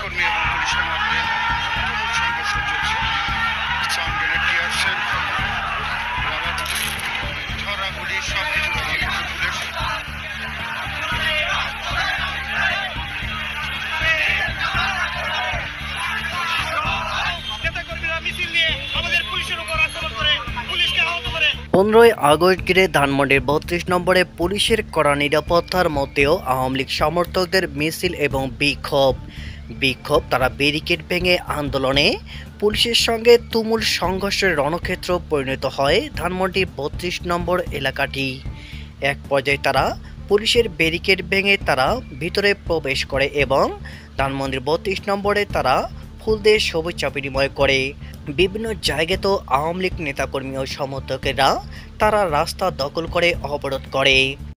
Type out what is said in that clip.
নেতাকর্মী এবং পুলিশের মধ্যে তুমুল সংঘর্ষ চলছে। সাউন্ড টিয়ার সেল, রাবার ঝরা গুলি সবকিছু ব্যবহার করছে পুলিশ। নেতাকর্মীরা মিছিল নিয়ে আমাদের পুলিশের উপর আক্রমণ করে পুলিশকে আহত করে। 15ই আগস্ট ঘিরে ধানমন্ডির 32 নম্বরে পুলিশের কড়া নিরাপত্তার মধ্যেও আওয়ামী লীগ সমর্থকদের মিছিল এবং বিক্ষোভ তারা ব্যারিকেড ভেঙে আন্দোলনে পুলিশের সঙ্গে তুমুল সংঘর্ষের রণক্ষেত্র পরিণত হয় ধানমন্ডির 32 নম্বর এলাকাটি। এক পর্যায়ে তারা পুলিশের ব্যারিকেড ভেঙে তারা ভিতরে প্রবেশ করে এবং ধানমন্ডির 32 নম্বরে তারা ফুল দিয়ে শুভেচ্ছা বিনিময় করে। বিভিন্ন জায়গায় তো আওয়ামী লীগ নেতাকর্মী ও সমর্থকেরা তারা রাস্তা দখল করে অবরোধ করে।